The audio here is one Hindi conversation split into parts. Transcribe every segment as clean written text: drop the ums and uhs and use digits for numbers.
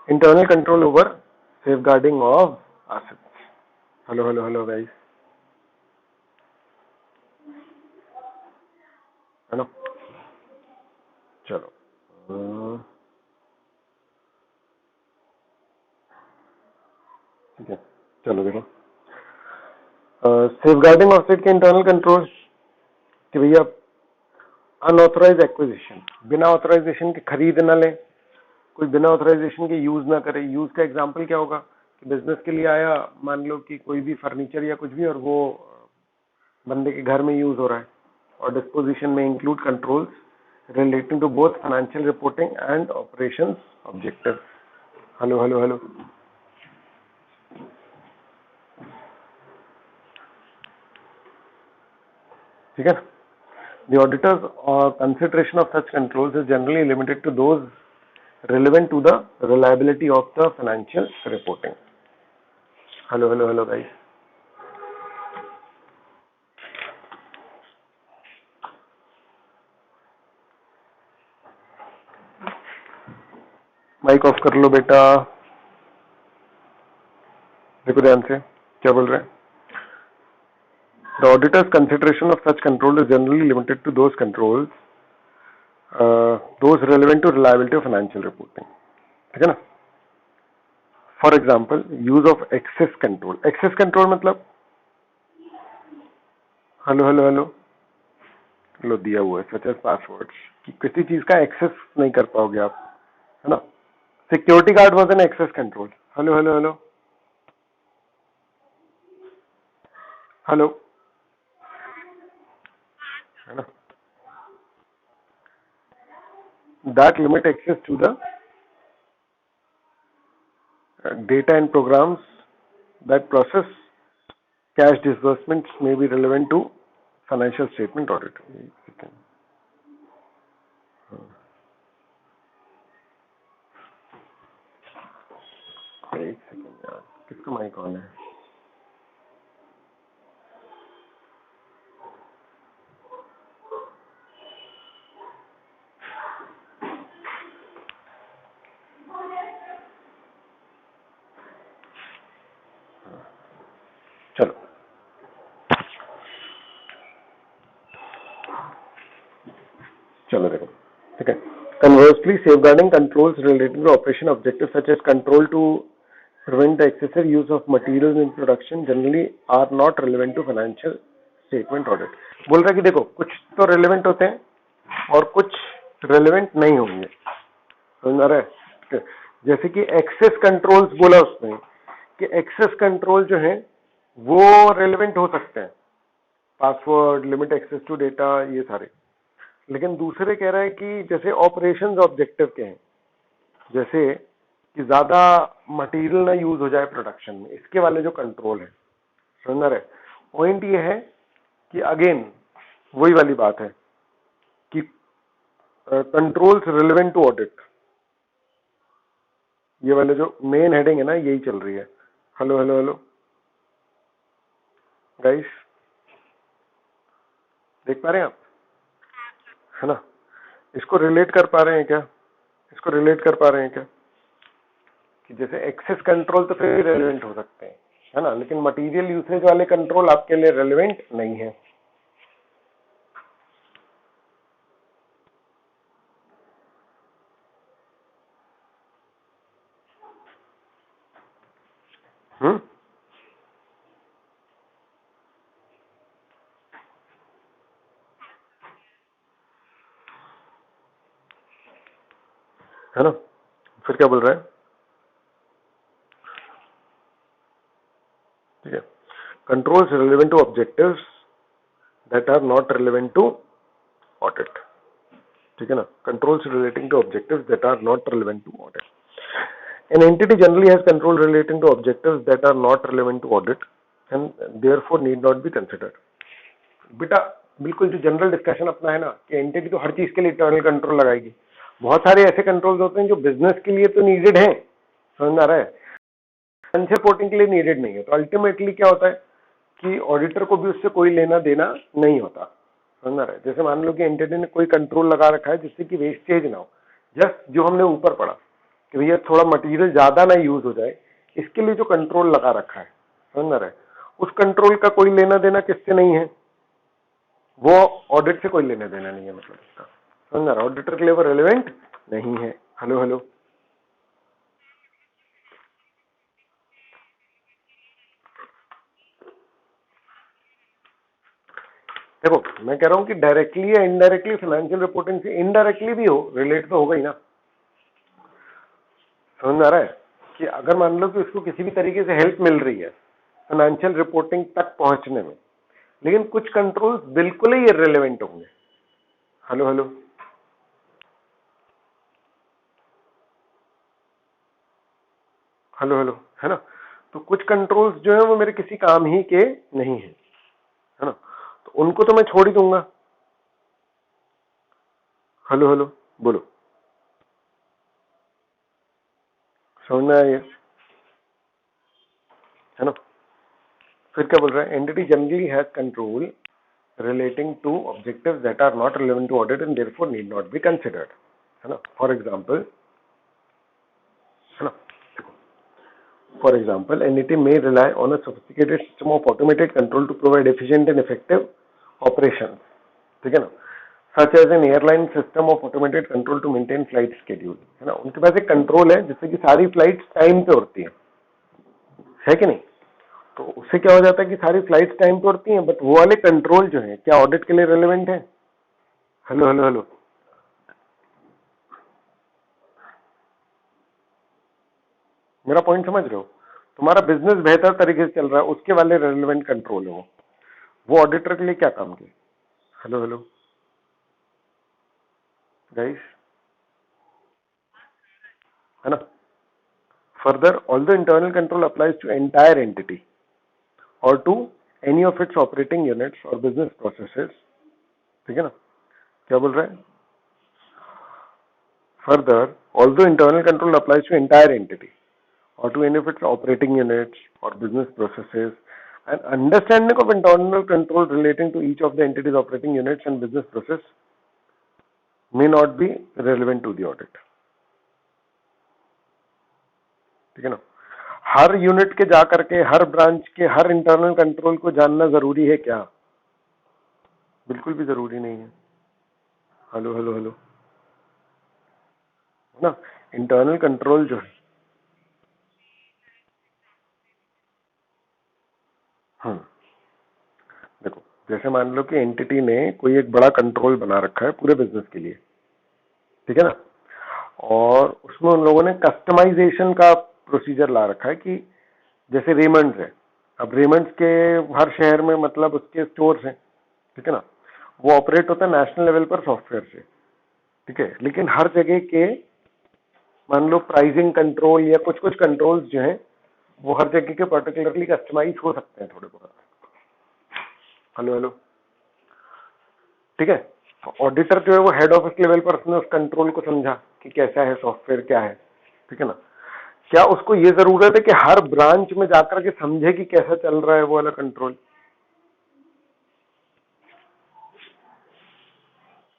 Internal control over safeguarding of assets. Hello guys. है ना? चलो ठीक है, चलो देखो सेफगार्डिंग ऑफ एसेट के इंटरनल कंट्रोल कि भैया अनऑथराइज एक्विजिशन, बिना ऑथराइजेशन के खरीद न लें, कोई बिना ऑथराइजेशन के यूज ना करे। यूज का एग्जांपल क्या होगा कि बिजनेस के लिए आया, मान लो कि कोई भी फर्नीचर या कुछ भी, और वो बंदे के घर में यूज हो रहा है। और डिस्पोजिशन में include controls relating to both financial reporting and operations objective. Hello ठीक है। The auditor's consideration of such controls is generally limited to those relevant to the reliability of the financial reporting. Hello guys. Mic off कर लो बेटा, देखो ध्यान से क्या बोल रहे हैं। The auditor's consideration of such control is generally limited to those controls, those relevant to reliability of financial reporting. ठीक है ना। For example use of access control. Access control मतलब हेलो दिया हुआ है सच एज पासवर्ड कि किसी चीज का एक्सेस नहीं कर पाओगे आप, है ना। Security guard was an access control. Hello है ना। That limit access to the data and programs that process cash disbursements may be relevant to financial statement audit. एक सेकेंड यार, किसका माइक ऑन है? चलो देखो ठीक है। Conversely, safeguarding controls related to operation objectives such as control to prevent the excessive use of materials in production generally are not relevant to financial statement audit. बोल रहा है कि देखो कुछ तो relevant होते हैं और कुछ relevant नहीं होंगे, समझ आ रहा है। जैसे कि एक्सेस कंट्रोल्स बोला उसमें कि एक्सेस कंट्रोल जो है वो relevant हो सकते हैं, password, limit access to data, ये सारे। लेकिन दूसरे कह रहा है कि जैसे ऑपरेशंस ऑब्जेक्टिव के हैं, जैसे कि ज्यादा मटेरियल ना यूज हो जाए प्रोडक्शन में, इसके वाले जो कंट्रोल है, समझ रहे। पॉइंट ये है कि अगेन वही वाली बात है कि कंट्रोल्स रिलेवेंट टू ऑडिट, ये वाले जो मेन हेडिंग है ना, यही चल रही है। हेलो गाइस, देख पा रहे हैं आप, है ना। इसको रिलेट कर पा रहे हैं क्या? कि जैसे एक्सेस कंट्रोल तो फिर रेलेवेंट हो सकते हैं, है ना, लेकिन मटेरियल यूसेज वाले कंट्रोल आपके लिए रेलेवेंट नहीं है। है ना। फिर क्या बोल रहा है? ठीक है, controls relevant to objectives that are not relevant to audit. ठीक है ना, controls relating to objectives that are not relevant to audit. An entity generally has control relating to objectives that are not relevant to audit and therefore need not be considered. बेटा बिल्कुल जो जनरल डिस्कशन अपना है ना कि एंटिटी तो हर चीज के लिए इंटरनल कंट्रोल लगाएगी। बहुत सारे ऐसे कंट्रोल्स होते हैं जो बिजनेस के लिए तो नीडेड हैं, समझ आ रहा है, फाइनेंशियल रिपोर्टिंग के लिए नीडेड नहीं है। तो अल्टीमेटली क्या होता है कि ऑडिटर को भी उससे कोई लेना देना नहीं होता, समझ आ रहा है। जैसे मान लो कि एंटिटी ने कोई कंट्रोल लगा रखा है जिससे कि वेस्टेज ना हो, जस्ट जो हमने ऊपर पढ़ा कि भैया थोड़ा मटेरियल ज्यादा ना यूज हो जाए, इसके लिए जो कंट्रोल लगा रखा है, समझ रहे, उस कंट्रोल का कोई लेना देना किससे नहीं है, वो ऑडिट से कोई लेना देना नहीं है, मतलब इसका, समझ रहा, ऑडिटर के लिए वो रेलिवेंट नहीं है। हेलो हेलो, देखो मैं कह रहा हूं कि डायरेक्टली या इनडायरेक्टली फाइनेंशियल रिपोर्टिंग से इनडायरेक्टली भी हो, रिलेट तो होगा ही ना, समझ में आ रहा है, कि अगर मान लो कि उसको किसी भी तरीके से हेल्प मिल रही है फाइनेंशियल रिपोर्टिंग तक पहुंचने में, लेकिन कुछ कंट्रोल्स बिल्कुल ही इररिलेवेंट होंगे। हेलो हेलो, हेलो हेलो, है ना, तो कुछ कंट्रोल्स जो है वो मेरे किसी काम ही के नहीं है ना, तो उनको तो मैं छोड़ ही दूंगा। हेलो हेलो, बोलो, समझ में आया, है ना। फिर क्या बोल रहा है, entity generally has control relating to objectives that are not relevant to audit and therefore need not be considered, है ना। फॉर एग्जाम्पल, है ना, for example, entity may rely on a sophisticated system of automated control to provide efficient and effective operations, ठीक है ना, such as an airline system of automated control to maintain flight schedule, है ना, उनके पास एक कंट्रोल है जिससे कि सारी फ्लाइट्स टाइम पे उड़ती है कि नहीं, तो उससे क्या हो जाता है कि सारी फ्लाइट्स टाइम पे उड़ती हैं, बट वो वाले कंट्रोल जो है क्या ऑडिट के लिए रेलेवेंट है। हेलो हेलो हेलो, मेरा पॉइंट समझ रहे हो, तुम्हारा बिजनेस बेहतर तरीके से चल रहा है, उसके वाले रेलेवेंट कंट्रोल है वो ऑडिटर के लिए क्या काम के। हेलो हेलो गाइस, है ना। Further, all the internal control applies to entire entity और to any of its operating units और बिजनेस प्रोसेसेस, ठीक है ना, क्या बोल रहे हैं, further all the internal control applies to entire entity or to any of its operating units or business processes, and understanding of internal control relating to each of the entities operating units and business process may not be relevant to the audit, ठीक है ना। हर यूनिट के जाकर के हर ब्रांच के हर इंटरनल कंट्रोल को जानना जरूरी है क्या, बिल्कुल भी जरूरी नहीं है। हेलो हेलो हेलो, है ना, इंटरनल कंट्रोल जो है, देखो जैसे मान लो कि एंटिटी ने कोई एक बड़ा कंट्रोल बना रखा है पूरे बिजनेस के लिए, ठीक है ना, और उसमें उन लोगों ने कस्टमाइजेशन का प्रोसीजर ला रखा है कि जैसे रेमंड्स है, अब रेमंड्स के हर शहर में मतलब उसके स्टोर्स हैं, ठीक है ना, वो ऑपरेट होता है नेशनल लेवल पर सॉफ्टवेयर से, ठीक है, लेकिन हर जगह के मान लो प्राइसिंग कंट्रोल या कुछ कुछ कंट्रोल्स जो हैं वो हर जगह के पर्टिकुलरली कस्टमाइज हो सकते हैं थोड़े बहुत। हेलो हेलो, ठीक है, ऑडिटर जो है वो हेड ऑफिस लेवल पर उसने उस कंट्रोल को समझा कि कैसा है सॉफ्टवेयर क्या है, ठीक है ना, क्या उसको ये जरूरत है कि हर ब्रांच में जाकर के समझे कि कैसा चल रहा है वो वाला कंट्रोल,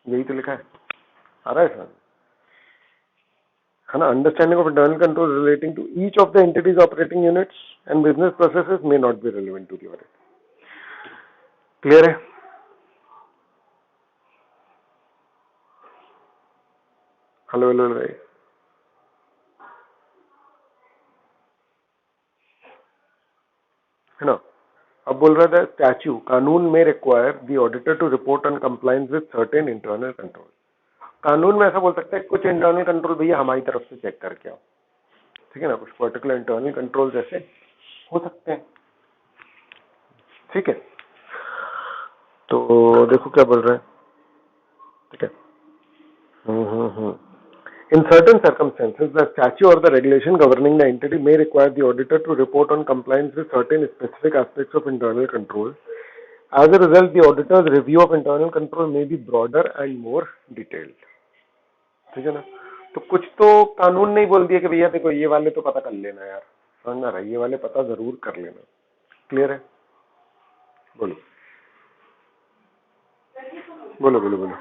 यही तो लिखा है, आ रहा है सर, है ना, understanding of internal control relating to each of the entities operating units and business processes may not be relevant to the audit, clear hello hello भाई, है ना। अब बोल रहा था स्टैच्यू कानून में require the auditor to report on compliance with certain internal control, कानून में ऐसा बोल सकते हैं कुछ इंटरनल कंट्रोल भैया हमारी तरफ से चेक करके आओ, ठीक है ना, कुछ पर्टिकुलर इंटरनल कंट्रोल जैसे हो सकते हैं, ठीक है, तो देखो क्या बोल रहे हैं, ठीक है, In certain circumstances, the statute or the regulation governing the entity may require the auditor to report on compliance with certain specific aspects of internal control. As a result, the auditor's review of internal control may be broader and more detailed. ठीक है ना, तो कुछ तो कानून नहीं बोल दिया कि भैया देखो ये वाले तो पता कर लेना यार, समझना रहा, ये वाले पता जरूर कर लेना, क्लियर है, बोलो बोलो बोलो बोलो,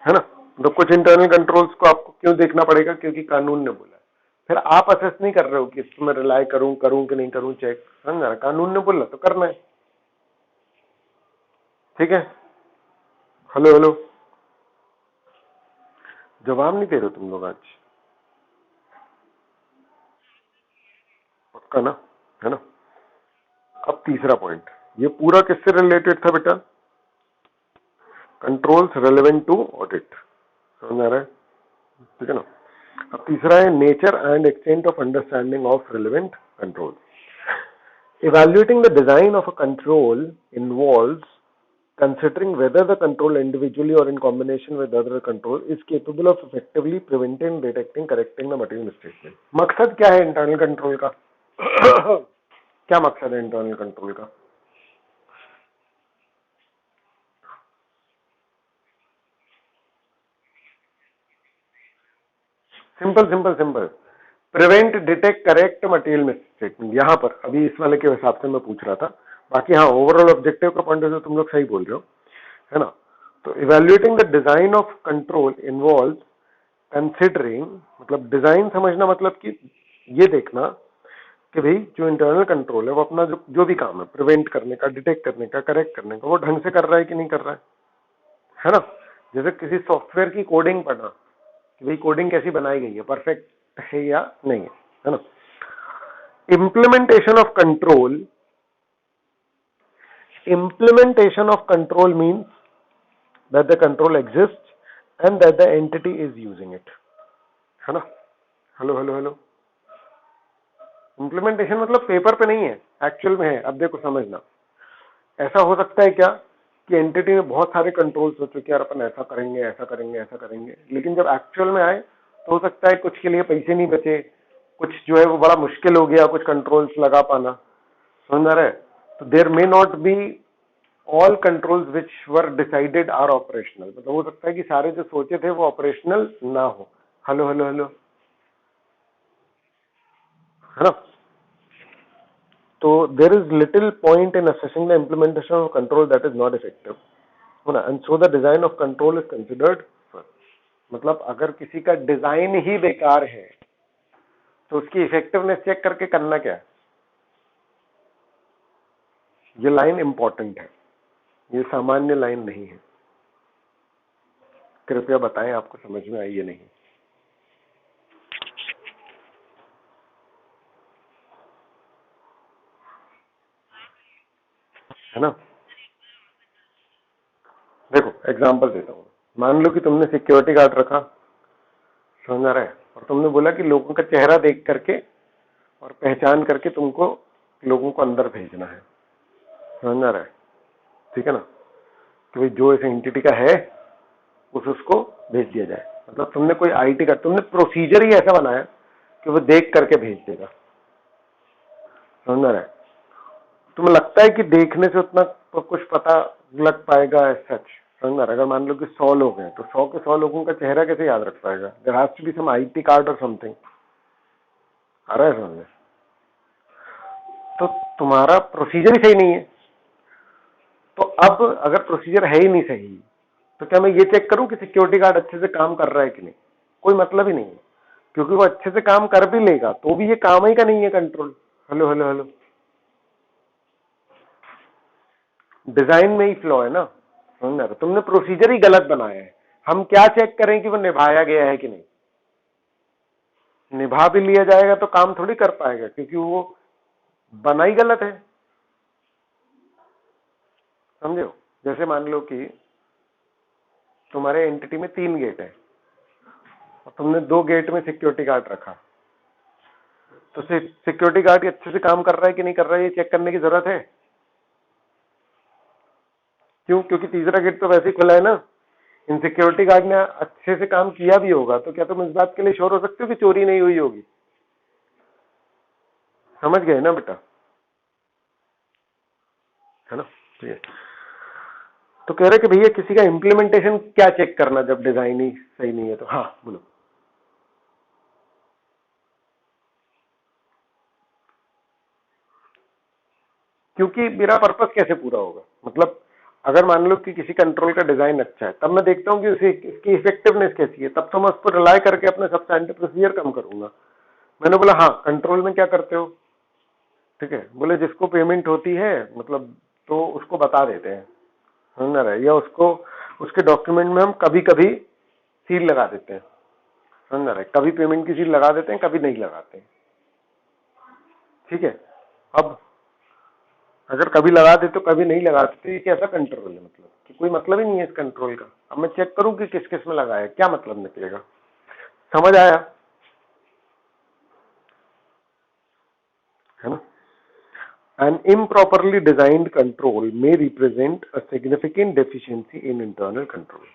है ना, तो कुछ इंटरनल कंट्रोल्स को आपको क्यों देखना पड़ेगा, क्योंकि कानून ने बोला है। फिर आप असेस नहीं कर रहे हो कि इस पर मैं रिलाई करूं कि नहीं करूं, चेक, समझा, कानून ने बोला तो करना है। ठीक है। हेलो हेलो, जवाब नहीं दे रहे तुम लोग आज, पक्का ना, है ना। अब तीसरा पॉइंट, ये पूरा किससे रिलेटेड था बेटा, कंट्रोल्स रेलेवेंट टू ऑडिट, समझ आ रहा है, ठीक है ना। अब तीसरा है nature and extent of understanding of relevant control. Evaluating the design of a control involves considering whether the control individually or in combination with other control is capable of effectively preventing, detecting, correcting the material misstatement. मकसद क्या है इंटरनल कंट्रोल का? क्या मकसद है इंटरनल कंट्रोल का? Simple simple simple, prevent, detect, correct material misstatement. यहां पर अभी इस वाले के हिसाब से मैं पूछ रहा था, बाकी हाँ ओवरऑल ऑब्जेक्टिव का पॉइंट ऑफ व्यू तुम लोग सही बोल रहे हो, है ना। तो evaluating the design of control involve considering, मतलब डिजाइन समझना मतलब कि ये देखना कि भाई जो इंटरनल कंट्रोल है वो अपना जो भी काम है प्रिवेंट करने का, डिटेक्ट करने का, करेक्ट करने का, वो ढंग से कर रहा है कि नहीं कर रहा है ना। जैसे किसी सॉफ्टवेयर की कोडिंग पढ़ना कि भाई कोडिंग कैसी बनाई गई है, परफेक्ट है या नहीं है ना। implementation of control implementation of control means that the control exists and that the entity is using it, है ना। हेलो हेलो हेलो, इंप्लीमेंटेशन मतलब पेपर पे नहीं है, एक्चुअल में है। अब देखो समझना, ऐसा हो सकता है क्या कि एंटिटी में बहुत सारे कंट्रोल्स हो चुके हैं, यार अपन ऐसा करेंगे ऐसा करेंगे ऐसा करेंगे, लेकिन जब एक्चुअल में आए तो हो सकता है कुछ के लिए पैसे नहीं बचे, कुछ जो है वो बड़ा मुश्किल हो गया कुछ कंट्रोल्स लगा पाना, समझ रहे। तो there may not be all controls which were decided are operational, मतलब हो सकता है कि सारे जो सोचे थे वो ऑपरेशनल ना हो। हेलो हेलो हेलो, है ना। तो there is little point in assessing the implementation of control that is not effective, है ना, and so the design of control is considered. मतलब अगर किसी का डिजाइन ही बेकार है तो उसकी इफेक्टिवनेस चेक करके करना क्या है। ये लाइन इंपॉर्टेंट है, ये सामान्य लाइन नहीं है, कृपया बताएं आपको समझ में आई या नहीं, है ना। देखो एग्जांपल देता हूं, मान लो कि तुमने सिक्योरिटी गार्ड रखा, समझ आ रहा है, और तुमने बोला कि लोगों का चेहरा देख करके और पहचान करके तुमको लोगों को अंदर भेजना है, समझ आ रहा है, ठीक है ना। तो भाई जो इस एंटिटी का है उसको भेज दिया जाए, मतलब तुमने कोई आईटी का तुमने प्रोसीजर ही ऐसा बनाया कि वो देख करके भेज देगा, समझ आ रहा है। तुम्हें लगता है कि देखने से उतना तो कुछ पता लग पाएगा एज सच, समझ आ रहा है। अगर मान लो कि 100 लोग हैं तो 100 के 100 लोगों का चेहरा कैसे याद रख पाएगा, there has to be some IT card और समथिंग, आ रहा है समझ में। तो तुम्हारा प्रोसीजर ही सही नहीं है, तो अब अगर प्रोसीजर है ही नहीं सही तो क्या मैं ये चेक करूं कि सिक्योरिटी गार्ड अच्छे से काम कर रहा है कि नहीं, कोई मतलब ही नहीं है, क्योंकि वो अच्छे से काम कर भी लेगा तो भी ये काम ही का नहीं है control. Hello hello hello, design में ही फ्लॉ है ना, समझ रहे हो? तुमने प्रोसीजर ही गलत बनाया है, हम क्या चेक करें कि वो निभाया गया है कि नहीं, निभा भी लिया जाएगा तो काम थोड़ी कर पाएगा क्योंकि वो बना ही गलत है, समझे हो। जैसे मान लो कि तुम्हारे एंटिटी में 3 गेट है और तुमने 2 गेट में सिक्योरिटी गार्ड रखा, तो सिक्योरिटी गार्ड अच्छे से काम कर रहा है कि नहीं कर रहा है ये चेक करने की जरूरत है। क्यों? क्योंकि तीसरा गेट तो वैसे ही खुला है ना, इन सिक्योरिटी गार्ड ने अच्छे से काम किया भी होगा तो क्या तुम इस बात के लिए श्योर हो सकते हो कि चोरी नहीं हुई होगी, समझ गए ना बेटा, है ना। ठीक है, तो कह रहे कि भैया किसी का इंप्लीमेंटेशन क्या चेक करना जब डिजाइन ही सही नहीं है, तो हाँ बोलो। क्योंकि मेरा पर्पस कैसे पूरा होगा, मतलब अगर मान लो कि किसी कंट्रोल का डिजाइन अच्छा है, तब मैं देखता हूँ कि उसे इसकी इफेक्टिवनेस कैसी है, तब तो मैं उस पर रिलाई करके अपने सब्सटैंटिव प्रोसीजर कम करूंगा। मैंने बोला हाँ कंट्रोल में क्या करते हो, ठीक है, बोले जिसको पेमेंट होती है मतलब तो उसको बता देते हैं, समझ ना रहे, या उसको उसके डॉक्यूमेंट में हम कभी कभी सील लगा देते हैं, समझ ना रहे, कभी पेमेंट की सील लगा देते हैं, कभी नहीं लगाते हैं, ठीक है। अब अगर कभी लगा दे तो कभी नहीं लगाते तो ये कैसा कंट्रोल है, मतलब कि कोई मतलब ही नहीं है इस कंट्रोल का। अब मैं चेक करूं कि किस किस में लगा है, क्या मतलब निकलेगा, समझ आया, है ना। An improperly designed control may represent a significant deficiency in internal control।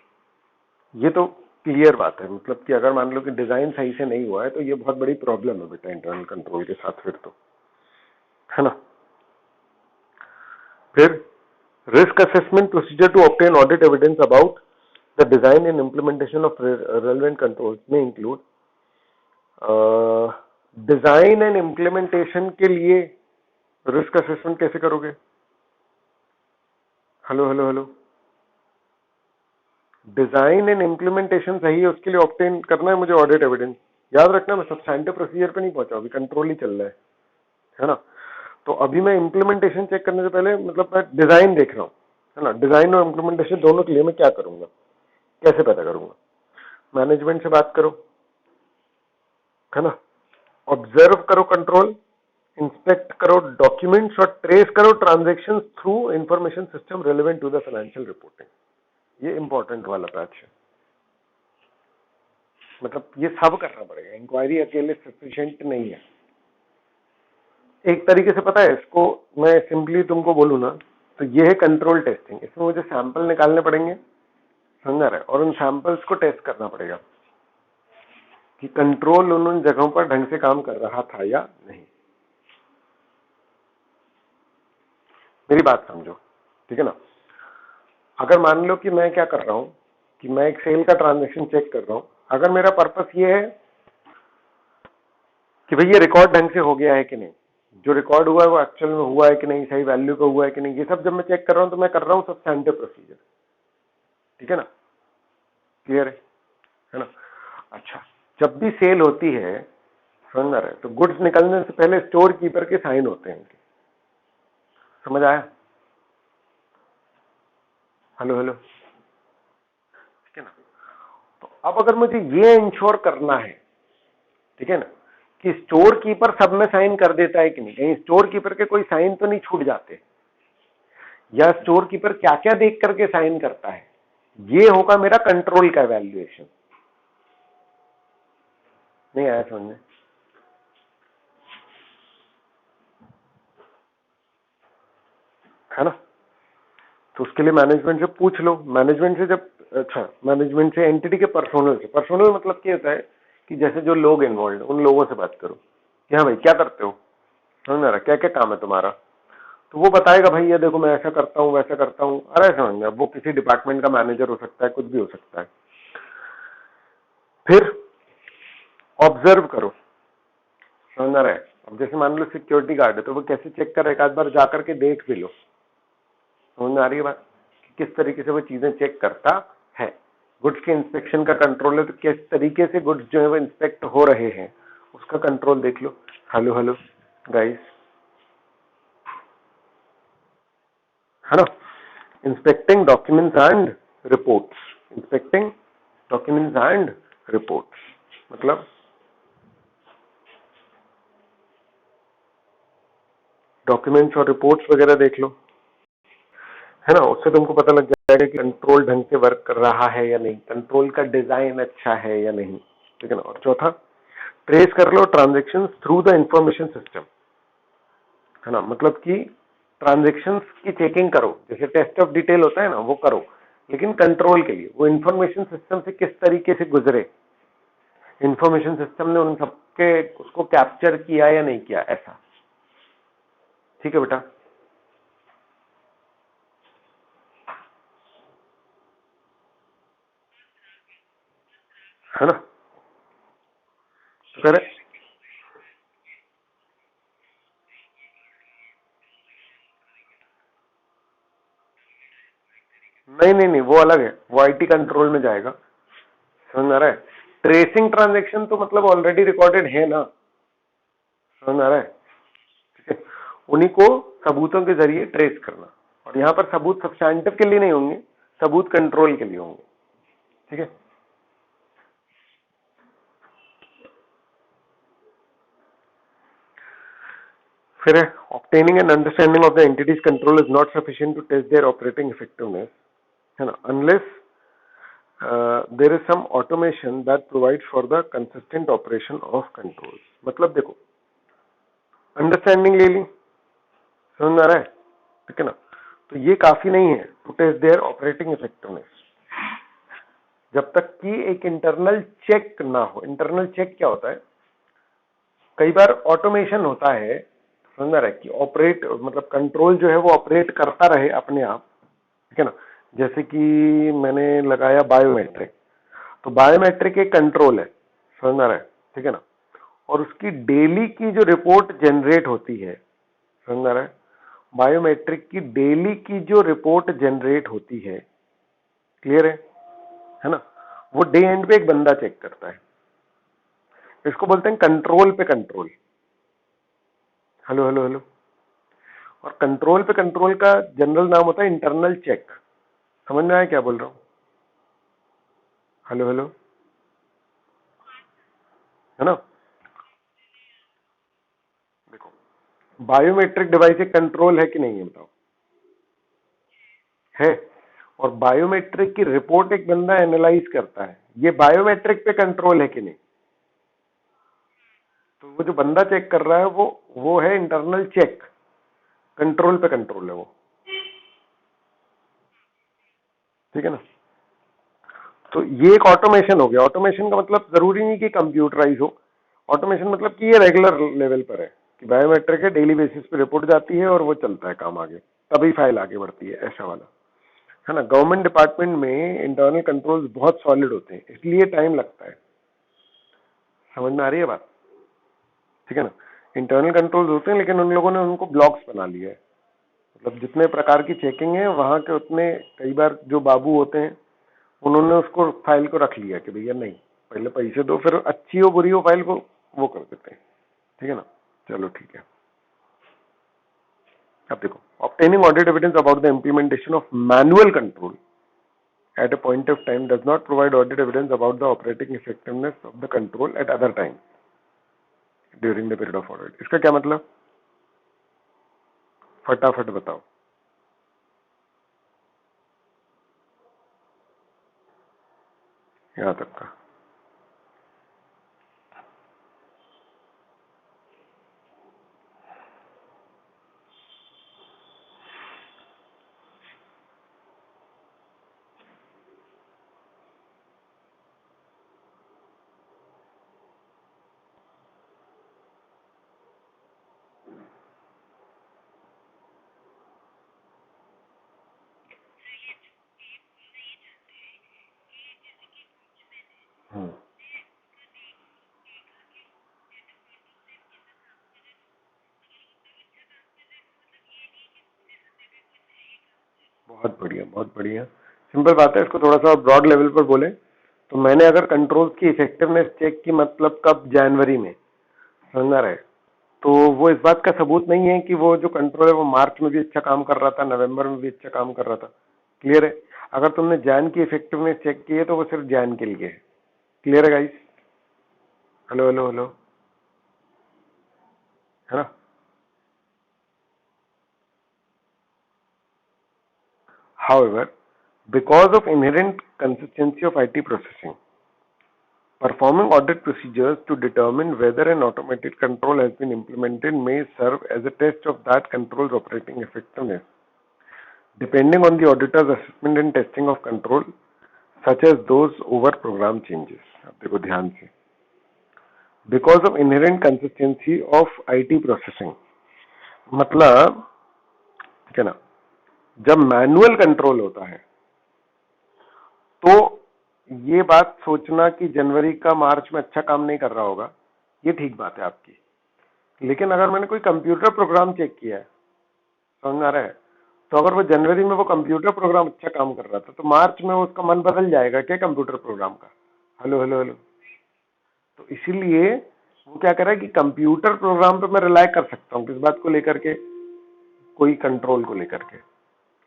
ये तो क्लियर बात है, मतलब कि अगर मान लो कि डिजाइन सही से नहीं हुआ है तो ये बहुत बड़ी प्रॉब्लम है बेटा इंटरनल कंट्रोल के साथ, फिर तो, है ना। फिर risk assessment procedure to obtain audit evidence about the design and implementation of relevant controls may include design and implementation के लिए रिस्क असेसमेंट कैसे करोगे, hello hello hello, design and implementation सही है उसके लिए ऑब्टेन करना है मुझे ऑडिट एविडेंस। याद रखना मैं सब्सटैंटिव प्रोसीजर पे नहीं पहुंचा, अभी कंट्रोल ही चल रहा है ना। तो अभी मैं इम्प्लीमेंटेशन चेक करने से पहले मतलब मैं डिजाइन देख रहा हूँ, है ना। डिजाइन और इम्प्लीमेंटेशन दोनों के लिए मैं क्या करूंगा, कैसे पता करूंगा, मैनेजमेंट से बात करो, है ना, ऑब्जर्व करो कंट्रोल, इंस्पेक्ट करो डॉक्यूमेंट्स और ट्रेस करो transactions through information system relevant to the financial reporting. ये इंपॉर्टेंट वाला पैच है, मतलब ये सब करना पड़ेगा, इंक्वायरी अकेले सफिशिएंट नहीं है। एक तरीके से पता है इसको मैं सिंपली तुमको बोलूं ना, तो ये है कंट्रोल टेस्टिंग। इसमें मुझे सैंपल निकालने पड़ेंगे, समझा रहे, और उन सैंपल्स को टेस्ट करना पड़ेगा कि कंट्रोल उन जगहों पर ढंग से काम कर रहा था या नहीं। मेरी बात समझो, ठीक है ना। अगर मान लो कि मैं क्या कर रहा हूं कि मैं एक सेल का ट्रांजैक्शन चेक कर रहा हूं, अगर मेरा पर्पस ये है कि भाई ये रिकॉर्ड ढंग से हो गया है कि नहीं, जो रिकॉर्ड हुआ है वो एक्चुअल में हुआ है कि नहीं, सही वैल्यू का हुआ है कि नहीं, ये सब जब मैं चेक कर रहा हूं तो मैं कर रहा हूं सब्सटैंटिव प्रोसीजर, ठीक है ना, क्लियर है ना। अच्छा, जब भी सेल होती है, समझ रहे, तो गुड्स निकलने से पहले स्टोर कीपर के साइन होते हैं, समझ आया, हेलो हेलो, ठीक है ना। तो अब अगर मुझे ये इंश्योर करना है, ठीक है ना, कि स्टोर कीपर सब में साइन कर देता है कि नहीं, कहीं स्टोर कीपर के कोई साइन तो नहीं छूट जाते, या स्टोर कीपर क्या क्या देख करके साइन करता है, ये होगा मेरा कंट्रोल का वैल्यूएशन। नहीं आया समझ में, है ना। तो उसके लिए मैनेजमेंट से पूछ लो, मैनेजमेंट से जब, अच्छा मैनेजमेंट से एंटिटी के पर्सोनल से, पर्सोनल मतलब क्या होता है कि जैसे जो लोग इन्वॉल्व उन लोगों से बात करो कि हाँ भाई क्या करते हो, समझ में आ रहा, क्या क्या काम है तुम्हारा, तो वो बताएगा भाई ये देखो मैं ऐसा करता हूँ वैसा करता हूँ, अरे समझ में, वो किसी डिपार्टमेंट का मैनेजर हो सकता है, कुछ भी हो सकता है। फिर ऑब्जर्व करो, समझ आ रहा है। अब जैसे मान लो सिक्योरिटी गार्ड है तो वो कैसे चेक करे, एक आध बार जाकर के देख भी लो, समझ में आ रही है बात, कि किस तरीके से वो चीजें चेक करता है। गुड्स के इंस्पेक्शन का कंट्रोल है तो किस तरीके से गुड्स जो है वो इंस्पेक्ट हो रहे हैं उसका कंट्रोल देख लो। हेलो हेलो गाइस, है ना। Inspecting documents and reports, inspecting documents and reports मतलब डॉक्यूमेंट्स और रिपोर्ट्स वगैरह देख लो, है ना। उससे तुमको पता लग जाएगा कि कंट्रोल ढंग से वर्क कर रहा है या नहीं, कंट्रोल का डिजाइन अच्छा है या नहीं, ठीक है ना। और चौथा, ट्रेस कर लो transaction through the information system, है ना, मतलब कि ट्रांजेक्शन की चेकिंग करो, जैसे टेस्ट ऑफ डिटेल होता है ना वो करो, लेकिन कंट्रोल के लिए वो इंफॉर्मेशन सिस्टम से किस तरीके से गुजरे, इंफॉर्मेशन सिस्टम ने उन सबके उसको कैप्चर किया या नहीं किया, ऐसा, ठीक है बेटा, है ना। करेक्ट, नहीं, वो अलग है, वो आईटी कंट्रोल में जाएगा। समझ आ रहा है? ट्रेसिंग ट्रांजेक्शन तो मतलब ऑलरेडी रिकॉर्डेड है ना, समझ आ रहा है? ठीक है, उन्हीं को सबूतों के जरिए ट्रेस करना, और यहाँ पर सबूत सब्सटैंटिव के लिए नहीं होंगे, सबूत कंट्रोल के लिए होंगे। ठीक है, फिर है obtaining an understanding of the entities control is not sufficient to test their operating effectiveness, है ना, unless there is some automation that provides for the consistent operation of controls. मतलब देखो, अंडरस्टैंडिंग ले ली, समझ में आ रहा है? ठीक है ना, तो ये काफी नहीं है to test their operating effectiveness, जब तक कि एक इंटरनल चेक ना हो। इंटरनल चेक क्या होता है? कई बार ऑटोमेशन होता है, समझ रहा है, कि ऑपरेट मतलब कंट्रोल जो है वो ऑपरेट करता रहे अपने आप। ठीक है ना, जैसे कि मैंने लगाया बायोमेट्रिक, तो बायोमेट्रिक एक कंट्रोल है, समझ में आ रहा है? ठीक है ना, और उसकी डेली की जो रिपोर्ट जनरेट होती है, समझ में आ रहा है? बायोमेट्रिक की डेली की जो रिपोर्ट जनरेट होती है, क्लियर है ना, वो डे एंड पे एक बंदा चेक करता है। इसको बोलते हैं कंट्रोल पे कंट्रोल। Hello hello hello. और कंट्रोल पे कंट्रोल का जनरल नाम होता है इंटरनल चेक। समझ में आया क्या बोल रहा हूं? हेलो हेलो, है ना? देखो, बायोमेट्रिक डिवाइस एक कंट्रोल है कि नहीं है बताओ? है। और बायोमेट्रिक की रिपोर्ट एक बंदा एनालाइज करता है, ये बायोमेट्रिक पे कंट्रोल है कि नहीं? तो वो जो बंदा चेक कर रहा है वो है इंटरनल चेक, कंट्रोल पे कंट्रोल है वो। ठीक है ना, तो ये एक ऑटोमेशन हो गया। ऑटोमेशन का मतलब जरूरी नहीं कि कंप्यूटराइज हो, ऑटोमेशन मतलब कि ये रेगुलर लेवल पर है कि बायोमेट्रिक है, डेली बेसिस पे रिपोर्ट जाती है और वो चलता है काम आगे, तभी फाइल आगे बढ़ती है, ऐसा वाला, है ना। गवर्नमेंट डिपार्टमेंट में इंटरनल कंट्रोल्स बहुत सॉलिड होते हैं, इसलिए टाइम लगता है। समझ में आ रही है बात? ठीक है ना, इंटरनल कंट्रोल्स होते हैं लेकिन उन लोगों ने उनको ब्लॉक्स बना लिया है, मतलब जितने प्रकार की चेकिंग है वहां के उतने, कई बार जो बाबू होते हैं उन्होंने उसको फाइल को रख लिया कि भैया नहीं, पहले पैसे दो, फिर अच्छी हो बुरी हो फाइल को वो कर देते हैं। ठीक है ना, चलो ठीक है। अब देखो, obtaining audit evidence about the implementation of manual control at a point of time does not provide audit evidence about the operating effectiveness of the control at other time during the period of audit। इसका क्या मतलब? फटाफट बताओ। यहां तक का बहुत बढ़िया, बहुत बढ़िया। सिंपल बात है, इसको थोड़ा सा ब्रॉड लेवल पर बोले तो मैंने अगर कंट्रोल्स की इफेक्टिवनेस चेक की, मतलब कब, जनवरी में, समझ रहे, तो वो इस बात का सबूत नहीं है कि वो जो कंट्रोल है वो मार्च में भी अच्छा काम कर रहा था, नवंबर में भी अच्छा काम कर रहा था। क्लियर है? अगर तुमने जैन की इफेक्टिवनेस चेक की है तो वो सिर्फ जैन के लिए है। क्लियर है गाइस? हेलो हेलो हेलो, है ना? However, because of inherent consistency of IT processing, performing audit procedures to determine whether an automated control has been implemented may serve as a test of that control's operating effectiveness, depending on the auditor's assessment and testing of control, such as those over program changes। अब देखो ध्यान से, because of inherent consistency of IT processing, मतलब ठीक है ना, जब मैनुअल कंट्रोल होता है तो ये बात सोचना कि जनवरी का मार्च में अच्छा काम नहीं कर रहा होगा, ये ठीक बात है आपकी। लेकिन अगर मैंने कोई कंप्यूटर प्रोग्राम चेक किया है, समझ आ रहा है, तो अगर वो जनवरी में वो कंप्यूटर प्रोग्राम अच्छा काम कर रहा था तो मार्च में उसका मन बदल जाएगा क्या कंप्यूटर प्रोग्राम का? Hello hello hello. तो इसीलिए वो क्या करे कि कंप्यूटर प्रोग्राम पे मैं रिलाय कर सकता हूँ, किस बात को लेकर के? कोई कंट्रोल को लेकर के।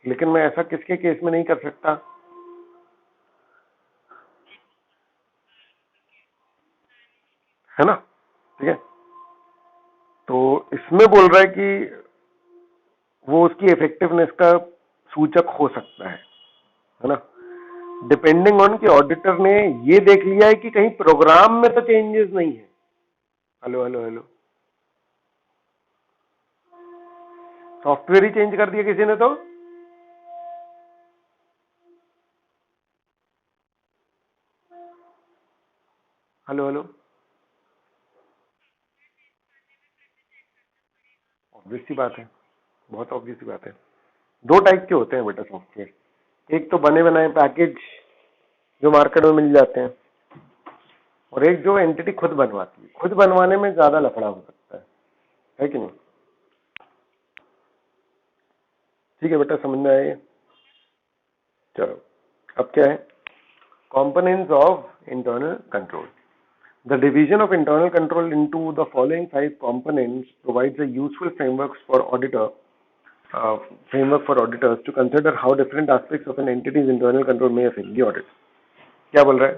लेकिन मैं ऐसा किसके केस में नहीं कर सकता? है ना? ठीक है। तो इसमें बोल रहा है कि वो उसकी इफेक्टिवनेस का सूचक हो सकता है ना? डिपेंडिंग ऑन कि ऑडिटर ने ये देख लिया है कि कहीं प्रोग्राम में तो चेंजेस नहीं है। Hello hello hello. सॉफ्टवेयर ही चेंज कर दिया किसी ने तो? Hello hello. ऑब्वियस सी बात है, बहुत ऑब्वियस सी बात है। दो टाइप के होते हैं बेटा सॉफ्टवेयर। एक तो बने बनाए पैकेज जो मार्केट में मिल जाते हैं, और एक जो एंटिटी खुद बनवाती है। खुद बनवाने में ज्यादा लफड़ा हो सकता है कि नहीं? ठीक है बेटा, समझ में आया ये? चलो, अब क्या है? Components of internal control. The division of internal control into the following five components provides a useful framework for auditors to consider how different aspects of an entity's internal control may affect the audit. क्या बोल रहा है?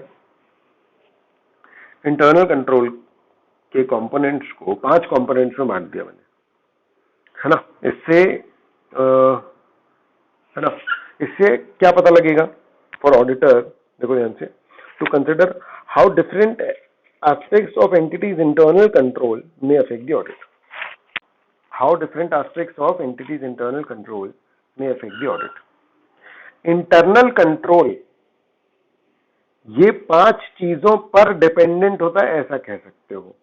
इंटरनल कंट्रोल के कंपोनेंट्स को 5 कंपोनेंट्स में बांट दिया मैंने, है ना? है ना? इससे क्या पता लगेगा फॉर ऑडिटर? देखो ध्यान से, to consider how different aspects of entities internal control may affect the audit. How different aspects of entities internal control may affect the audit. Internal control ये 5 चीजों पर डिपेंडेंट होता है, ऐसा कह सकते हो।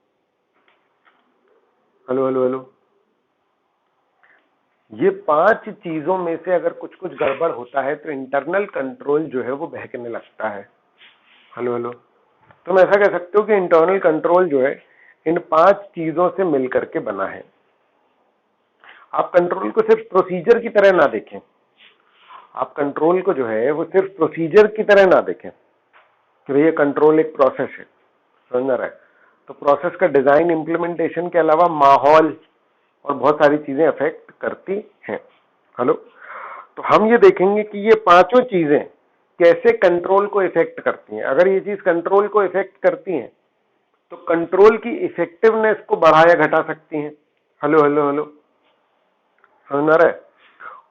Hello hello hello. ये 5 चीजों में से अगर कुछ कुछ गड़बड़ होता है तो इंटरनल कंट्रोल जो है वो बहकने लगता है। Hello hello. तुम ऐसा कह सकते हो कि इंटरनल कंट्रोल जो है इन 5 चीजों से मिलकर के बना है। आप कंट्रोल को सिर्फ प्रोसीजर की तरह ना देखें, आप कंट्रोल को जो है वो सिर्फ प्रोसीजर की तरह ना देखें कि भैया कंट्रोल एक प्रोसेस है, समझ रहा है? तो प्रोसेस का डिजाइन इंप्लीमेंटेशन के अलावा माहौल और बहुत सारी चीजें अफेक्ट करती हैं। हेलो। तो हम ये देखेंगे कि ये पांचों चीजें कैसे कंट्रोल को इफेक्ट करती हैं। अगर ये चीज कंट्रोल को इफेक्ट करती हैं तो कंट्रोल की इफेक्टिवनेस को बढ़ा या घटा सकती हैं। हेलो हेलो हेलो, समझ आ रहा है?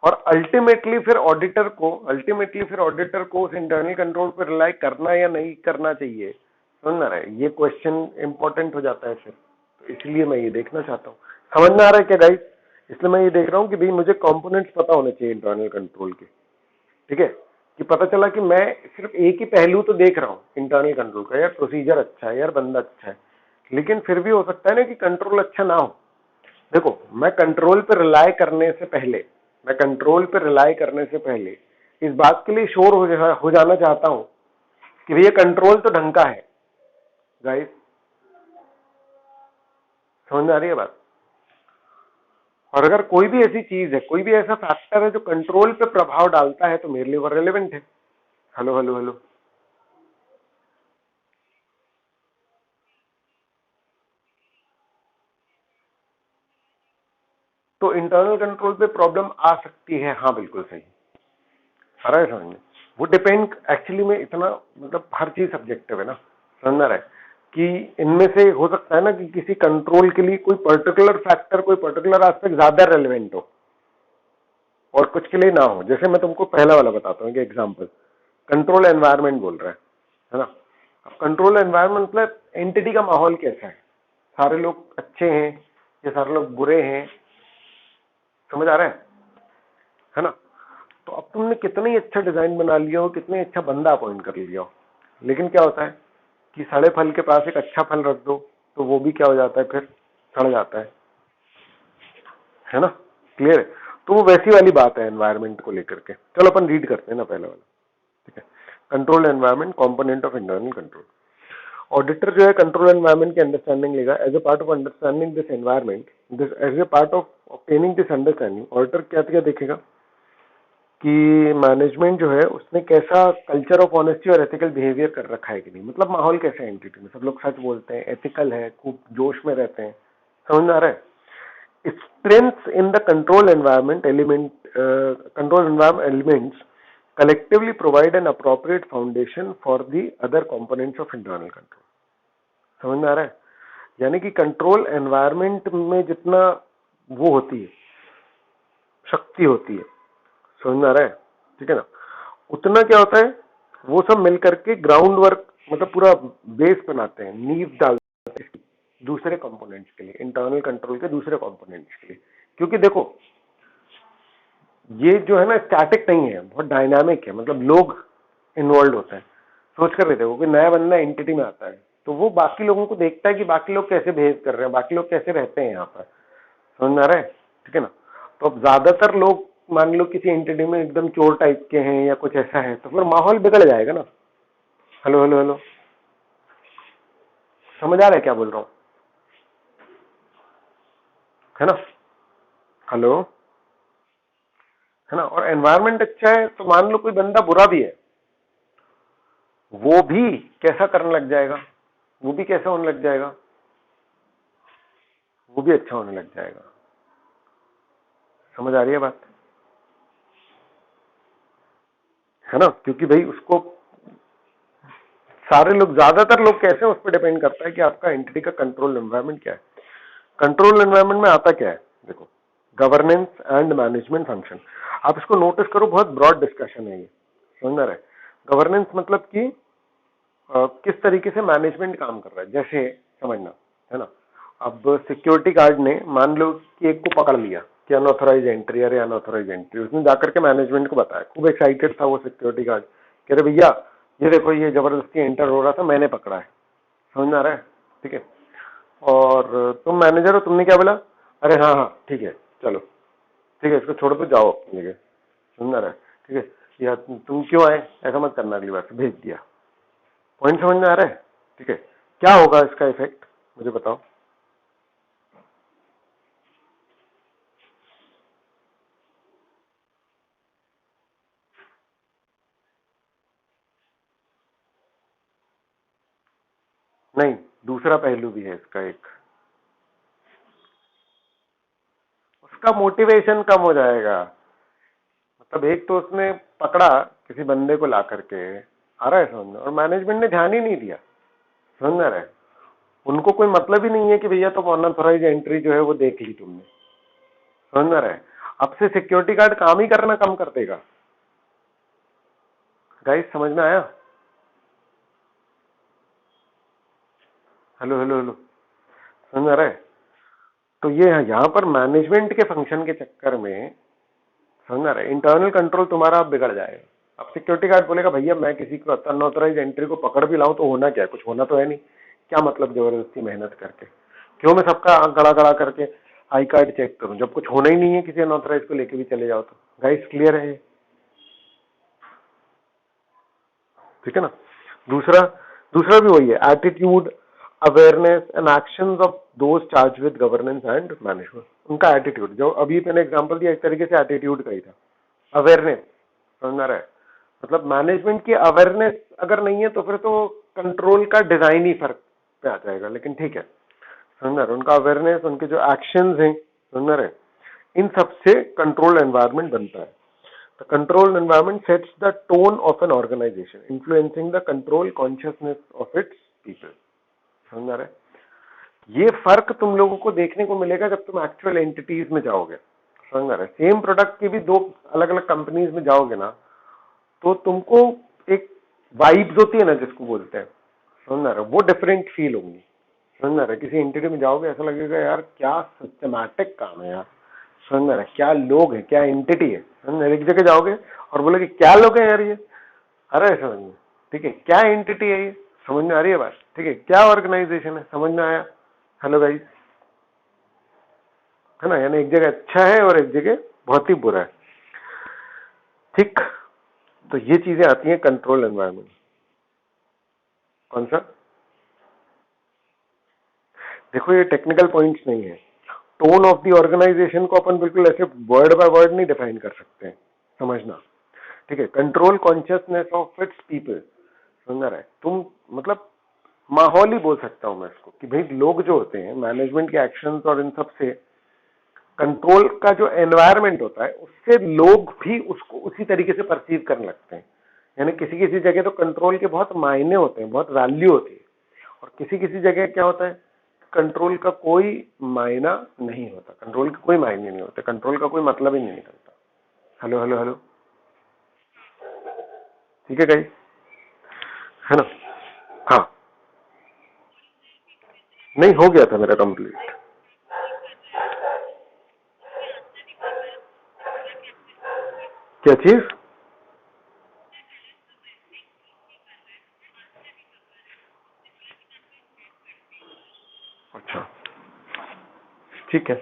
और अल्टीमेटली फिर ऑडिटर को उस इंटरनल कंट्रोल पर रिलाई करना या नहीं करना चाहिए, समझ आ रहा है? ये क्वेश्चन इंपॉर्टेंट हो जाता है फिर। तो इसलिए मैं ये देखना चाहता हूँ, समझ में आ रहा है क्या गाइस? इसलिए मैं ये देख रहा हूँ कि भाई मुझे कंपोनेंट्स पता होने चाहिए इंटरनल कंट्रोल के। ठीक है, कि पता चला कि मैं सिर्फ एक ही पहलू तो देख रहा हूँ इंटरनल कंट्रोल का, यार प्रोसीजर अच्छा है, यार बंदा अच्छा है, लेकिन फिर भी हो सकता है ना कि कंट्रोल अच्छा ना हो। देखो, मैं कंट्रोल पर रिलाय करने से पहले इस बात के लिए श्योर हो जाना चाहता हूं कि भैया कंट्रोल तो ढंग का है। गाइस, समझ में आ रही है बात? और अगर कोई भी ऐसी चीज है, कोई भी ऐसा फैक्टर है जो कंट्रोल पे प्रभाव डालता है तो मेरे लिए वो रेलेवेंट है। Hello hello hello. तो इंटरनल कंट्रोल पे प्रॉब्लम आ सकती है, हाँ बिल्कुल सही। आ रहा है समझ में? वो डिपेंड एक्चुअली में इतना, मतलब हर चीज सब्जेक्टिव है ना, समझ रहा है? कि इनमें से हो सकता है ना कि किसी कंट्रोल के लिए कोई पर्टिकुलर फैक्टर, कोई पर्टिकुलर एस्पेक्ट ज्यादा रेलेवेंट हो और कुछ के लिए ना हो। जैसे मैं तुमको पहला वाला बताता हूँ कि एग्जांपल, कंट्रोल एनवायरनमेंट बोल रहा है ना? अब कंट्रोल एनवायरनमेंट मतलब एंटिटी का माहौल कैसा है, सारे लोग अच्छे हैं या सारे लोग बुरे हैं, समझ आ रहा है ना? तो अब तुमने कितना ही अच्छा डिजाइन बना लिया हो, कितने अच्छा बंदा अपॉइंट कर लिया हो, लेकिन क्या होता है कि सड़े फल के पास एक अच्छा फल रख दो तो वो भी क्या हो जाता है, फिर सड़ जाता है ना? क्लियर है? तो वो वैसी वाली बात है एनवायरनमेंट को लेकर के। चलो अपन रीड करते हैं ना पहला वाला। ठीक है, control environment component of internal control. Auditor जो है कंट्रोल एनवायरनमेंट की अंडरस्टैंडिंग लेगा। As a part of understanding this environment, as a part of obtaining this understanding, auditor क्या क्या देखेगा कि मैनेजमेंट जो है उसने कैसा कल्चर ऑफ ऑनेस्टी और एथिकल बिहेवियर कर रखा है कि नहीं, मतलब माहौल कैसा है एंटिटी में, सब लोग सच बोलते हैं, एथिकल है, खूब जोश में रहते हैं, समझ में आ रहा है। Strengths in the control environment elements collectively provide an appropriate foundation for the other components of internal control। समझ में आ रहा है, यानी कि कंट्रोल एनवायरमेंट में जितना वो होती है, शक्ति होती है, समझ में आ रहा है, ठीक है ना, उतना क्या होता है, वो सब मिलकर के ग्राउंड वर्क, मतलब पूरा बेस बनाते हैं, नींव डालते हैं दूसरे कंपोनेंट्स के लिए, इंटरनल कंट्रोल के दूसरे कंपोनेंट्स के लिए। क्योंकि देखो ये जो है ना स्टैटिक नहीं है, बहुत डायनामिक है, मतलब लोग इन्वॉल्व होते हैं। सोच कर देखो कि नया बंदा एंटिटी में आता है तो वो बाकी लोगों को देखता है कि बाकी लोग कैसे बिहेव कर रहे हैं, बाकी लोग कैसे रहते हैं यहाँ पर, समझ में आ रहा है, ठीक है ना। तो अब ज्यादातर लोग मान लो किसी एंटिटी में एकदम चोर टाइप के हैं या कुछ ऐसा है तो फिर माहौल बिगड़ जाएगा ना। हेलो हेलो हेलो, समझ आ रहा है क्या बोल रहा हूँ, है ना, हेलो, है ना। और एनवायरनमेंट अच्छा है तो मान लो कोई बंदा बुरा भी है, वो भी कैसा करने लग जाएगा, वो भी कैसा होने लग जाएगा, वो भी अच्छा होने लग जाएगा। समझ आ रही है बात, है ना, क्योंकि भाई उसको सारे लोग, ज्यादातर लोग कैसे हैं उस पर डिपेंड करता है कि आपका एंटिटी का कंट्रोल एनवायरनमेंट क्या है। कंट्रोल एनवायरनमेंट में आता क्या है, देखो गवर्नेंस एंड मैनेजमेंट फंक्शन। आप इसको नोटिस करो, बहुत ब्रॉड डिस्कशन है ये, समझ रहे। गवर्नेंस मतलब कि किस तरीके से मैनेजमेंट काम कर रहा है, जैसे समझना, है ना। अब सिक्योरिटी गार्ड ने मान लो कि एक को पकड़ लिया कि अनऑथराइज एंट्री, अरे अनऑथराइज एंट्री, उसने जाकर के मैनेजमेंट को बताया, खूब एक्साइटेड था वो सिक्योरिटी गार्ड, कह रहे भैया ये देखो ये जबरदस्ती एंटर हो रहा था, मैंने पकड़ा है, समझ में आ रहा है, ठीक है। और तुम मैनेजर हो, तुमने क्या बोला, अरे हाँ हाँ ठीक है चलो, ठीक है इसको छोड़ दो, जाओ अपनी जगह, समझ में आ रहा है, ठीक है, या तुम क्यों आए, ऐसा मत करना, अगली बार से भेज दिया। पॉइंट समझ में आ रहा है, ठीक है। क्या होगा इसका इफेक्ट, मुझे बताओ। नहीं, दूसरा पहलू भी है इसका एक, उसका मोटिवेशन कम हो जाएगा। मतलब एक तो उसने पकड़ा किसी बंदे को ला करके, आ रहा है समझ में, और मैनेजमेंट ने ध्यान ही नहीं दिया, समझ में आ रहा है। उनको कोई मतलब ही नहीं है कि भैया तो अनऑथराइज एंट्री जो है वो देख ली तुमने, समझ में रहा है। अब से सिक्योरिटी गार्ड काम ही करना कम कर देगा। गाइस समझ में आया, हेलो हेलो हेलो, समझ में आ रहा है। तो ये यहाँ पर मैनेजमेंट के फंक्शन के चक्कर में, समझ में आ रहा है, इंटरनल कंट्रोल तुम्हारा बिगड़ जाएगा। अब सिक्योरिटी गार्ड बोलेगा भैया मैं किसी को अनऑथराइज एंट्री को पकड़ भी लाऊं तो होना क्या है, कुछ होना तो है नहीं, क्या मतलब जबरदस्ती मेहनत करके, क्यों मैं सबका आंख गड़ा गड़ा करके आई कार्ड चेक करूं, जब कुछ होना ही नहीं है, किसी अनऑथराइज को लेके भी चले जाओ तो। गाइस क्लियर है ये, ठीक है ना। दूसरा दूसरा भी वही है, attitude, awareness and actions of those charge with governance and management. उनका एटीट्यूड, जो अभी मैंने एग्जांपल दिया, एक तरीके से एटीट्यूड का ही था। अवेयरनेस, समझ आ रहा है, मतलब मैनेजमेंट की अवेयरनेस अगर नहीं है तो फिर तो कंट्रोल का डिजाइन ही फर्क पे आ जाएगा, लेकिन ठीक है, समझ रहे, उनका अवेयरनेस, उनके जो एक्शंस हैं, समझ रहे, इन सब से कंट्रोल एनवायरनमेंट बनता है। The control environment sets the tone of an organization, influencing the control consciousness of its people। समझ आ रहा है। ये फर्क तुम लोगों को देखने को मिलेगा जब तुम एक्चुअल एंटिटीज में जाओगे, समझ आ रहा है। सेम प्रोडक्ट की भी दो अलग अलग कंपनीज में जाओगे ना, तो तुमको एक वाइब्स होती है ना जिसको बोलते हैं, समझ आ रहा है, वो डिफरेंट फील होंगी, समझ आ रहा है। किसी एंटिटी में जाओगे ऐसा लगेगा यार क्या सिस्टमैटिक काम है यार, समझ में आ रहा है, क्या लोग है, क्या एंटिटी है, समझ। एक जगह जाओगे और बोलोगे क्या लोग है यार ये, अरे समझ में, ठीक है, क्या एंटिटी है ये, समझ में आ रही है बात, ठीक है, क्या ऑर्गेनाइजेशन है, समझ में आया, हेलो गाइस, है ना। यानी एक जगह अच्छा है और एक जगह बहुत ही बुरा है, ठीक। तो ये चीजें आती हैं कंट्रोल एनवायरनमेंट। कौन सा, देखो ये टेक्निकल पॉइंट्स नहीं है, टोन ऑफ द ऑर्गेनाइजेशन को अपन बिल्कुल ऐसे वर्ड बाय वर्ड नहीं डिफाइन कर सकते हैं, समझना। ठीक है, control consciousness of its people, समझ रहा है तुम, मतलब माहौल ही बोल सकता हूं मैं इसको कि भाई लोग जो होते हैं मैनेजमेंट के एक्शंस और इन सब से कंट्रोल का जो एनवायरनमेंट होता है उससे लोग भी उसको उसी तरीके से परसीव करने लगते हैं। यानी किसी किसी जगह तो कंट्रोल के बहुत मायने होते हैं, बहुत वैल्यू होती है, और किसी किसी जगह क्या होता है, कंट्रोल का कोई मायना नहीं होता, कंट्रोल का कोई मायने नहीं होता, कंट्रोल का कोई मतलब ही नहीं निकलता। हेलो हेलो हेलो, ठीक है गाइस, है ना? हाँ, नहीं हो गया था मेरा कंप्लीट। क्या चीज? अच्छा, ठीक है,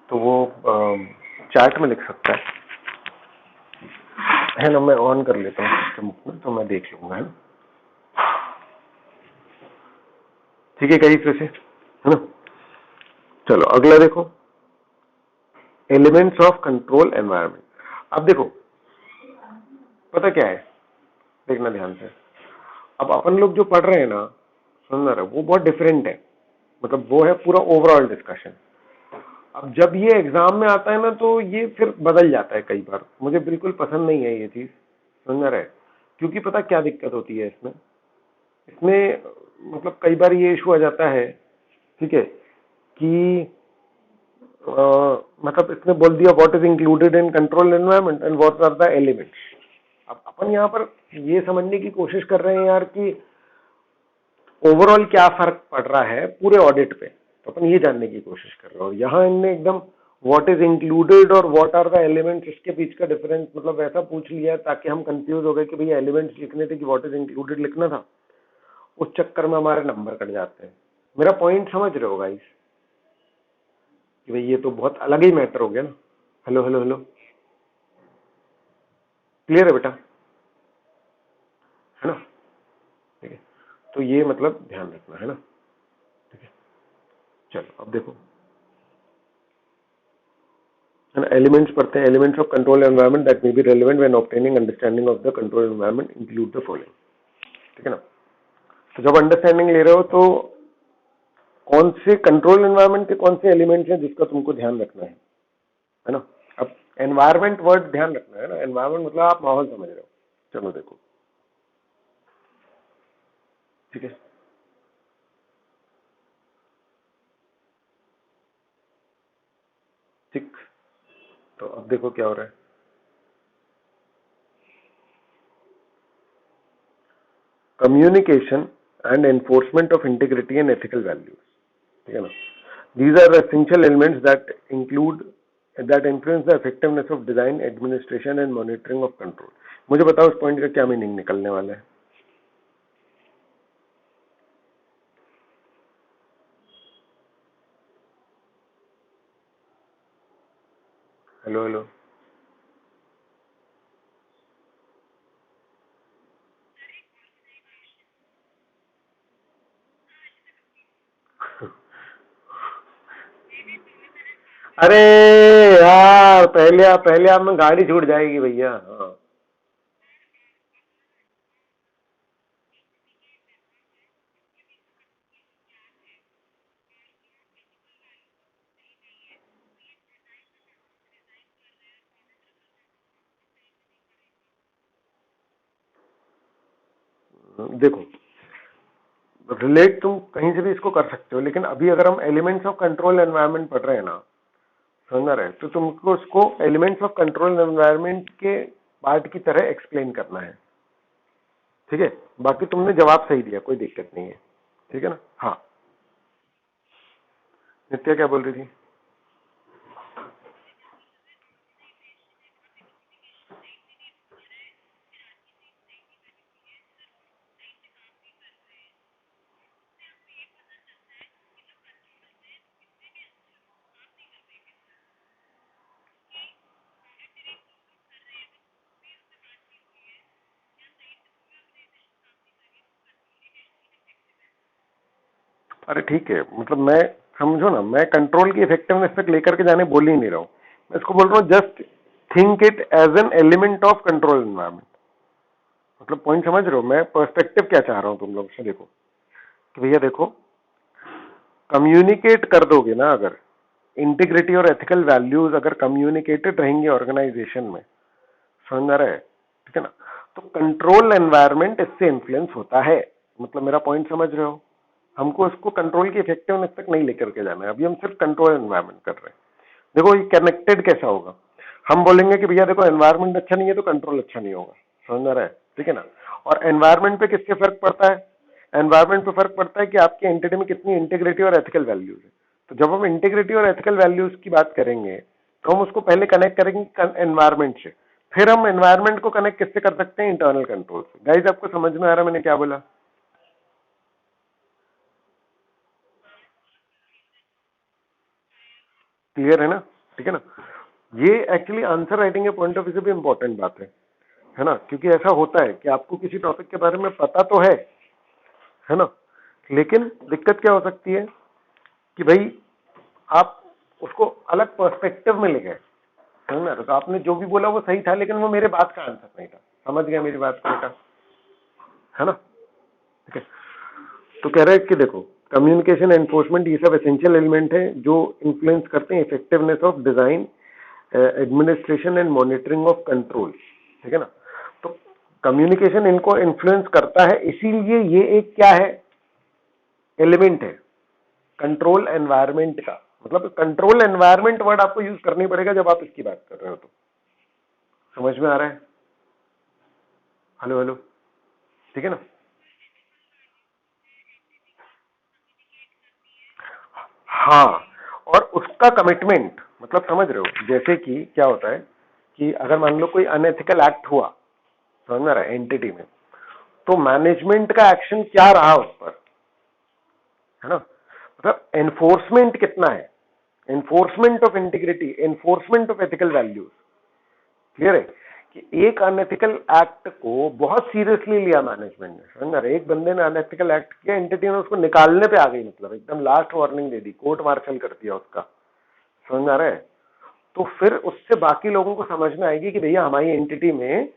तो वो चैट में लिख सकता है ना? मैं ऑन कर लेता हूँ सिस्टम में तो मैं देख लूंगा, है ना? ठीक है गाइस, वैसे है ना? चलो अगला देखो, एलिमेंट्स ऑफ कंट्रोल एनवायरनमेंट। अब देखो, पता क्या है, देखना ध्यान से। अब अपन लोग जो पढ़ रहे हैं ना, सुन रहे, वो बहुत डिफरेंट है, मतलब वो है पूरा ओवरऑल डिस्कशन। अब जब ये एग्जाम में आता है ना तो ये फिर बदल जाता है कई बार, मुझे बिल्कुल पसंद नहीं है ये चीज, समझ रहे? क्योंकि पता क्या दिक्कत होती है इसमें, इसमें मतलब कई बार ये इशू आ जाता है, ठीक है, कि मतलब इसने बोल दिया what is included in control environment and what are the elements. अब अपन यहाँ पर ये समझने की कोशिश कर रहे हैं यार कि ओवरऑल क्या फर्क पड़ रहा है पूरे ऑडिट पे, तो अपन ये जानने की कोशिश कर रहे हैं। और यहाँ इनने एकदम व्हाट इज इंक्लूडेड और व्हाट आर द एलिमेंट्स, इसके बीच का डिफरेंस मतलब वैसा पूछ लिया ताकि हम कंफ्यूज हो गए कि भैया एलिमेंट्स लिखने थे कि व्हाट इज इंक्लूडेड लिखना था, उस चक्कर में हमारे नंबर कट जाते हैं। मेरा पॉइंट समझ रहे हो गाइस कि भाई ये तो बहुत अलग ही मैटर हो गया ना? हेलो हेलो हेलो, क्लियर है बेटा, है ना? ठीक है, तो ये मतलब ध्यान रखना, है ना? ठीक है, चलो अब देखो, है ना? एलिमेंट्स पढ़ते हैं, elements of control environment that may be relevant when obtaining understanding of the control environment include the following. ठीक है ना? तो जब अंडरस्टैंडिंग ले रहे हो तो कौन से कंट्रोल एनवायरनमेंट के कौन से एलिमेंट्स हैं जिसका तुमको ध्यान रखना है ना? अब एनवायरनमेंट वर्ड ध्यान रखना है ना, एनवायरनमेंट मतलब आप माहौल समझ रहे हो। चलो देखो, ठीक है, ठीक, तो अब देखो क्या हो रहा है, communication and enforcement of integrity and ethical values, ठीक है ना? These are essential elements that influence the effectiveness of design, administration and monitoring of control. मुझे बताओ इस पॉइंट का क्या मीनिंग निकलने वाला है? हेलो हेलो, अरे यार पहले आप में गाड़ी छूट जाएगी भैया। हाँ, देखो, रिलेट तुम कहीं से भी इसको कर सकते हो, लेकिन अभी अगर हम एलिमेंट्स ऑफ कंट्रोल एनवायरनमेंट पढ़ रहे हैं ना, समझ रहे हैं, तो तुमको उसको एलिमेंट्स ऑफ कंट्रोल एनवायरनमेंट के पार्ट की तरह एक्सप्लेन करना है। ठीक है, बाकी तुमने जवाब सही दिया, कोई दिक्कत नहीं है, ठीक है ना? हाँ, नित्या क्या बोल रही थी? अरे ठीक है, मतलब मैं, समझो ना, मैं कंट्रोल की इफेक्टिवनेस तक लेकर के जाने बोल ही नहीं रहा हूँ, मैं इसको बोल रहा हूँ just think it as an element of control environment. मतलब पॉइंट समझ रहे हो? मैं पर्सपेक्टिव क्या चाह रहा हूं तुम लोग से। देखो कि भैया देखो, कम्युनिकेट कर दोगे ना, अगर इंटीग्रिटी और एथिकल वैल्यूज अगर कम्युनिकेटेड रहेंगे ऑर्गेनाइजेशन में, समझ आ रहा है? ठीक है ना? तो कंट्रोल एनवायरनमेंट इससे इन्फ्लुएंस होता है। मतलब मेरा पॉइंट समझ रहे हो? हमको इसको कंट्रोल की इफेक्टिवनेस तक नहीं लेकर के जाना है, अभी हम सिर्फ कंट्रोल एनवायरनमेंट कर रहे हैं। देखो ये कनेक्टेड कैसा होगा, हम बोलेंगे कि भैया देखो एनवायरनमेंट अच्छा नहीं है तो कंट्रोल अच्छा नहीं होगा, समझ आ रहा है? ठीक है ना? और एनवायरनमेंट पे किससे फर्क पड़ता है? एनवायरनमेंट पे फर्क पड़ता है कि आपके एंटिटी में कितनी इंटीग्रिटी और एथिकल वैल्यूज है। तो जब हम इंटीग्रिटी और एथिकल वैल्यूज की बात करेंगे तो हम उसको पहले कनेक्ट करेंगे एनवायरनमेंट से, फिर हम एनवायरनमेंट को कनेक्ट किससे कर सकते हैं? इंटरनल कंट्रोल से। गाइस आपको समझ में आ रहा है मैंने क्या बोला? क्लियर है ना? ठीक है ना? ये एक्चुअली आंसर राइटिंग के पॉइंट ऑफ व्यू से भी इंपॉर्टेंट बात है ना? क्योंकि ऐसा होता है कि आपको किसी टॉपिक के बारे में पता तो है ना, लेकिन दिक्कत क्या हो सकती है कि भाई आप उसको अलग पर्सपेक्टिव में ले गए, समझ ना? तो आपने जो भी बोला वो सही था, लेकिन वो मेरे बात का आंसर नहीं था। समझ गया मेरी बात का बेटा? है ना? ठीक है। तो कह रहे हैं कि देखो, कम्युनिकेशन एनफोर्समेंट ये सब एसेंशियल एलिमेंट है जो इन्फ्लुएंस करते हैं effectiveness of design, administration and monitoring of control. ठीक है ना? तो कम्युनिकेशन इनको इन्फ्लुएंस करता है, इसीलिए ये एक क्या है? एलिमेंट है कंट्रोल एनवायरमेंट का। मतलब कंट्रोल एनवायरमेंट वर्ड आपको यूज करनी पड़ेगा जब आप इसकी बात कर रहे हो। तो समझ में आ रहा है? हेलो हेलो, ठीक है ना? हाँ, और उसका कमिटमेंट, मतलब समझ रहे हो? जैसे कि क्या होता है कि अगर मान लो कोई अनएथिकल एक्ट हुआ, समझ में आ रहा है, एंटिटी में, तो मैनेजमेंट का एक्शन क्या रहा उस पर, है ना? मतलब एनफोर्समेंट कितना है, enforcement of integrity, enforcement of ethical values. Clear है कि एक अनएथिकल एक्ट को बहुत सीरियसली लिया मैनेजमेंट ने, समझ रहे? एक बंदे ने अनएथिकल एक्ट किया, एंटिटी ने उसको निकालने पे आ गई, मतलब एकदम लास्ट वार्निंग दे दी, कोर्ट मार्शल कर दिया उसका, समझ आ रहा है? तो फिर उससे बाकी लोगों को समझ में आएगी कि भैया हमारी एंटिटी में